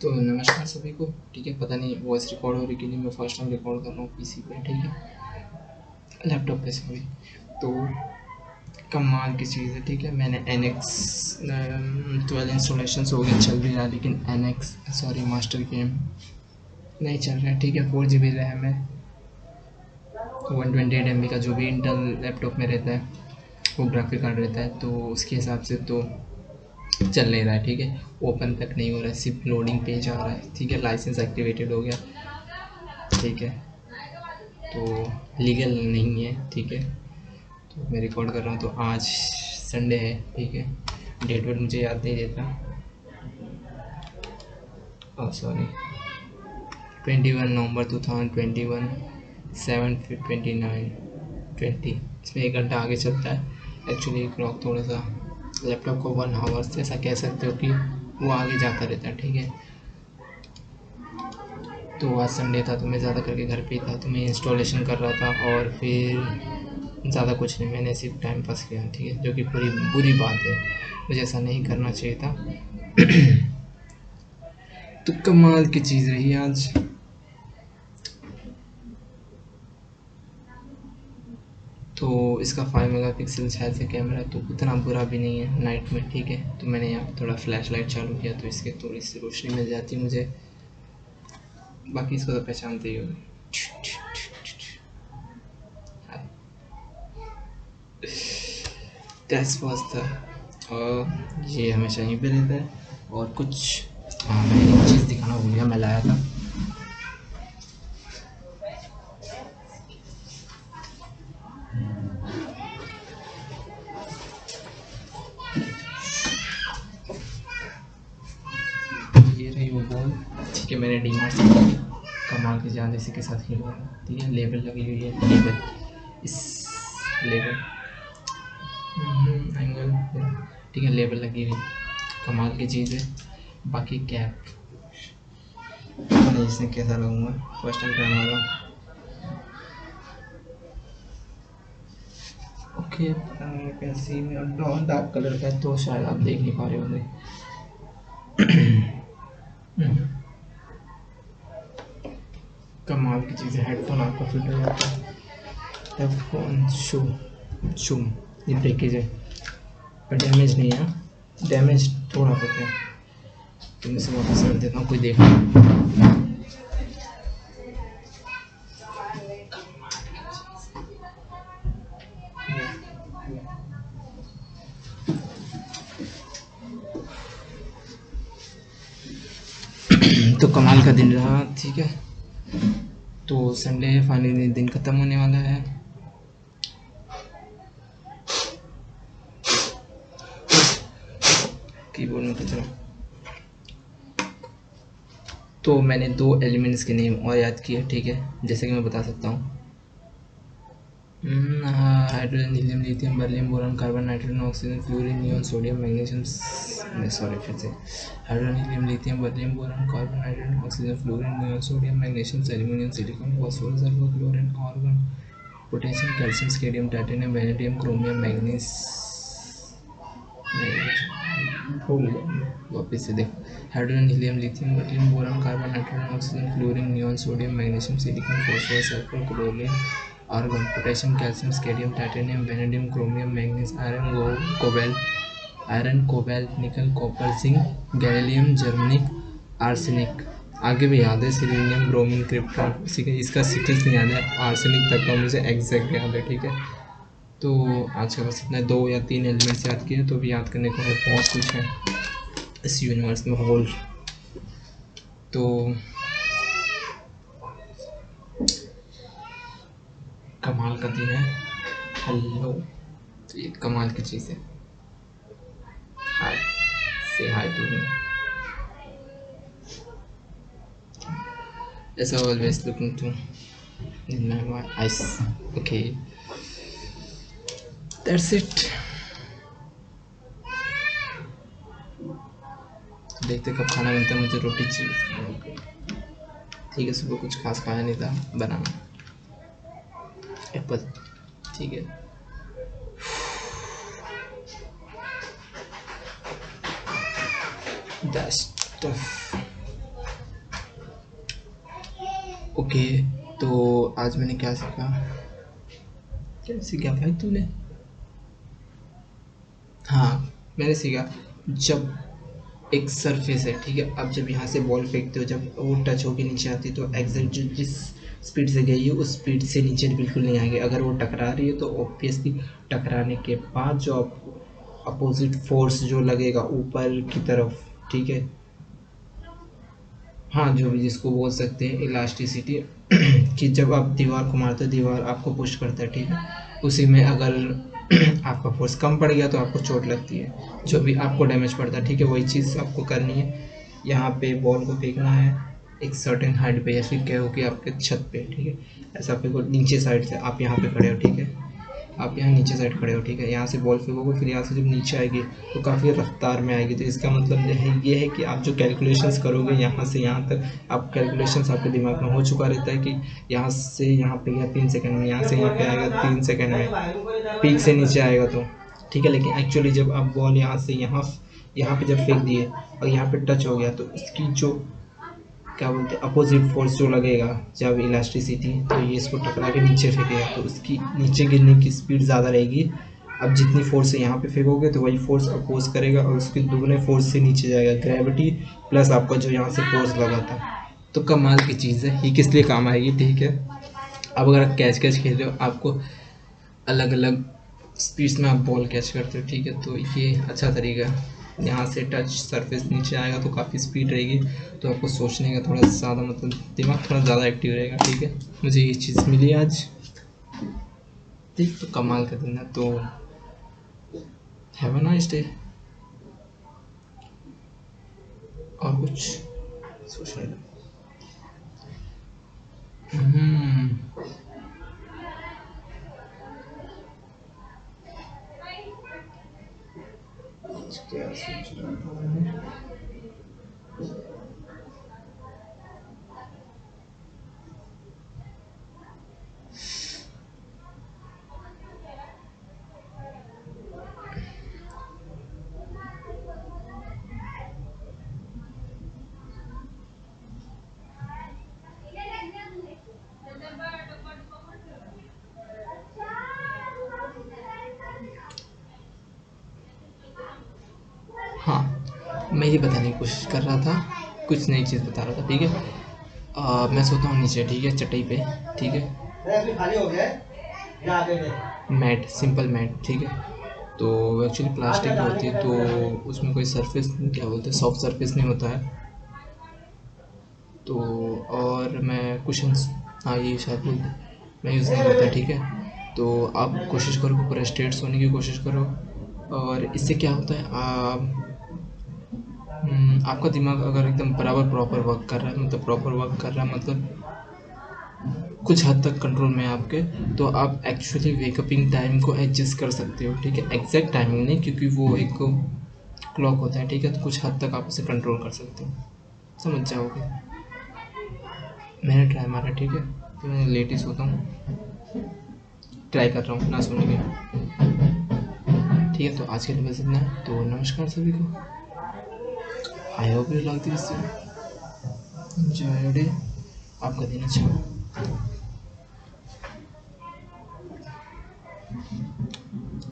तो नमस्कार सभी को। ठीक है, पता नहीं वॉइस रिकॉर्ड हो रही कि नहीं, मैं फर्स्ट टाइम रिकॉर्ड कर रहा हूँ पीसी पे, ठीक है, लैपटॉप पे सॉरी। तो कमाल की चीज़ है, ठीक है। मैंने NX 12 इंस्टॉलेशन हो गया, चल भी रहा, लेकिन मास्टर गेम नहीं चल रहा है, ठीक है। 4 GB रैम है, 128 MB का जो भी इंटेल लैपटॉप में रहता है वो ग्राफिक कार्ड रहता है, तो उसके हिसाब से तो चल नहीं रहा है, ठीक है। ओपन तक नहीं हो रहा है, सिर्फ लोडिंग पेज आ रहा है, ठीक है। लाइसेंस एक्टिवेटेड हो गया, ठीक है, तो लीगल नहीं है, ठीक है। तो मैं रिकॉर्ड कर रहा हूँ, तो आज संडे है, ठीक है। डेट वेट मुझे याद नहीं रहता, सॉरी 21 नवंबर 2021, 7:29 20। इसमें 1 घंटा आगे चलता है एक्चुअली। क्लॉक थोड़ा सा लैपटॉप को 1 आवर्स ऐसा कह सकते हो कि वो आगे जाता रहता है, ठीक है। तो आज संडे था, तो मैं ज़्यादा करके घर पे ही था, तो मैं इंस्टॉलेशन कर रहा था, और फिर ज़्यादा कुछ नहीं, मैंने सिर्फ टाइम पास किया, ठीक है, जो कि पूरी बुरी बात है, मुझे ऐसा नहीं करना चाहिए था। तो कमाल की चीज़ रही आज। तो इसका 5 मेगापिक्सल शायद से कैमरा, तो उतना बुरा भी नहीं है नाइट में, ठीक है। तो मैंने यहाँ थोड़ा फ्लैश लाइट चालू किया, तो इसके थोड़ी सी रोशनी मिल जाती मुझे, बाकी इसको तो पहचानते ही होंगे। दैट्स वाज द ये हमेशा यहीं पे रहता है। और कुछ मैं एक चीज़ दिखाना भूल गया, मैं लाया था, ये रही वो बॉल, ठीक है। मैंने डीमार्ट से कमाल की जान इसी के साथ खेला था, ठीक है। लेबल लगी हुई है, लेबल इस लेबल एंगल, ठीक है, लेबल लगी हुई, कमाल की चीज़ है। बाकी कैप नहीं, इसने कैसा लगूंगा, फर्स्ट टाइम ट्राई मारूंगा। ओके, कैसी में डार्क कलर का है, तो शायद आप देख नहीं पा रहे होंगे। कमाल की चीज़ है, हेडफोन आपका फिट हो जाता है, हेडफोन शू ये पैकेज है, पर डैमेज नहीं है, डैमेज थोड़ा बहुत है, तो मैं इसे वापस कर देता हूँ, कोई देखना। तो कमाल का दिन रहा, ठीक है। तो संडे है, फाइनली दिन ख़त्म होने वाला है। कीबोर्ड में कचरा। तो मैंने 2 एलिमेंट्स के नेम और याद किए, ठीक है, जैसे कि मैं बता सकता हूँ। Hydrogen, helium, lithium, beryllium, boron, carbon, nitrogen, oxygen, fluorine, neon, sodium, magnesium, sorry फिर से, hydrogen, helium, lithium, beryllium, boron, carbon, nitrogen, oxygen, fluorine, neon, sodium, magnesium, aluminium, silicon, phosphorus, sulphur, chlorine, argon, potassium, calcium, scandium, titanium, vanadium, chromium, manganese, भूल गया, वापस से देखो। Hydrogen, helium, lithium, beryllium, boron, carbon, nitrogen, oxygen, fluorine, neon, sodium, magnesium, silicon, phosphorus, sulphur, chlorine, argon, potassium, calcium, scandium, titanium, vanadium, chromium, manganese, iron, cobalt, nickel, copper, zinc, gallium, germanic, arsenic, आगे भी याद है, selenium, bromine, krypton, इसका sequence नहीं याद है, arsenic तक का मुझे एग्जैक्ट याद है, ठीक है। तो आज का बस इतना 2 या 3 एलिमेंट्स याद किए, तो भी याद करने को बहुत कुछ है इस यूनिवर्स में होल। तो कमाल का दिन है। हेलो, तो ये कमाल की चीज़ है। Hi, say hi to me. As always looking to in my eyes. Okay, that's it. देखते कब खाना बनता है, मुझे रोटी चाहिए, ठीक है। सुबह कुछ खास खाया नहीं था, बनाना एप्पल, ठीक है। That's tough. ओके, तो आज मैंने क्या सीखा? क्या सीखा भाई तूने? हाँ, मैंने सीखा, जब एक सरफेस है, ठीक है, अब जब यहाँ से बॉल फेंकते हो, जब वो टच होके नीचे आती है तो एग्जैक्ट जो जिस स्पीड से गई है उस स्पीड से नीचे बिल्कुल नहीं आएगी। अगर वो टकरा रही है तो ऑब्वियसली टकराने के बाद जो अपोजिट फोर्स जो लगेगा ऊपर की तरफ, ठीक है, हाँ, जो भी जिसको बोल सकते हैं इलास्टिसिटी कि जब आप दीवार को मारते हो दीवार आपको पुश करता है, ठीक है, उसी में अगर आपका फोर्स कम पड़ गया तो आपको चोट लगती है, जो भी आपको डैमेज पड़ता है, ठीक है, वही चीज़ आपको करनी है। यहाँ पे बॉल को फेंकना है एक सर्टेन हाइट पे, या फिर कहो कि आपके छत पे, ठीक है, ऐसा फेंको नीचे साइड से, आप यहाँ पे खड़े हो, ठीक है, आप यहाँ नीचे साइड खड़े हो, ठीक है, यहाँ से बॉल फेंकोगे, फिर यहाँ से जब नीचे आएगी तो काफ़ी रफ्तार में आएगी। तो इसका मतलब ये है कि आप जो कैलकुलेशंस करोगे यहाँ से यहाँ तक, आप कैलकुलेशंस आपके दिमाग में हो चुका रहता है कि यहाँ से यहाँ पे गया 3 सेकंड में, यहाँ से यहाँ पे आएगा 3 सेकंड में, पीक से नीचे आएगा तो, ठीक है। लेकिन एक्चुअली जब आप बॉल यहाँ से यहाँ यहाँ पे जब फेंक दिए और यहाँ पे टच हो गया तो इसकी जो क्या बोलते हैं अपोजिट फोर्स जो लगेगा, जब इलास्टिसिटी, तो ये इसको टकरा के नीचे फेंकेगा तो उसकी नीचे गिरने की स्पीड ज़्यादा रहेगी। अब जितनी फोर्स से यहाँ पे फेंकोगे तो वही फोर्स अपोज करेगा और उसके दुगने फोर्स से नीचे जाएगा, ग्रेविटी प्लस आपका जो यहाँ से फोर्स लगा था। तो कमाल की चीज़ है, ये किस लिए काम आएगी, ठीक है। अब अगर आप कैच कैच खेल रहे हो, आपको अलग अलग स्पीड्स में आप बॉल कैच करते हो, ठीक है, तो ये अच्छा तरीका है। यहाँ से टच सरफेस नीचे आएगा तो काफ़ी स्पीड रहेगी, तो आपको सोचने का थोड़ा ज़्यादा मतलब दिमाग थोड़ा ज़्यादा एक्टिव रहेगा, ठीक है। मुझे ये चीज़ मिली आज, ठीक, तो कमाल का दिन है। तो हैव अ नाइस डे। और कुछ सोचने का? क्या सोच रहा था मैं? हाँ, मैं ये बताने की कोशिश कर रहा था, कुछ नई चीज़ बता रहा था, ठीक है। मैं सोता हूँ नीचे, ठीक है, चटाई पे, ठीक है, मैट, सिंपल मैट, ठीक है। तो एक्चुअली प्लास्टिक की होती है तो उसमें कोई सरफेस क्या बोलते हैं सॉफ्ट सरफेस नहीं होता है। तो और मैं कुशन्स, हाँ ये शायद बोलते मैं यूज़ नहीं करता, ठीक है। तो आप कोशिश करो पूरा स्ट्रेट सोने की कोशिश करो, और इससे क्या होता है आपका दिमाग अगर एकदम बराबर प्रॉपर वर्क कर रहा है, मतलब प्रॉपर वर्क कर रहा है मतलब कुछ हद तक कंट्रोल में है आपके, तो आप एक्चुअली वेकअपिंग टाइम को एडजस्ट कर सकते हो, ठीक है। एग्जैक्ट टाइमिंग नहीं, क्योंकि वो एक क्लॉक होता है, ठीक है, तो कुछ हद तक आप उसे कंट्रोल कर सकते हो, समझ जाओगे। मैंने ट्राई मारा, ठीक है, तो मैं लेट ही सोता हूँ, ट्राई कर रहा हूँ ना सोने की, ठीक है। तो आज के लिए बस इतना है, तो नमस्कार सभी को, I hope you like this, enjoy your day, आपका दिन अच्छा हो।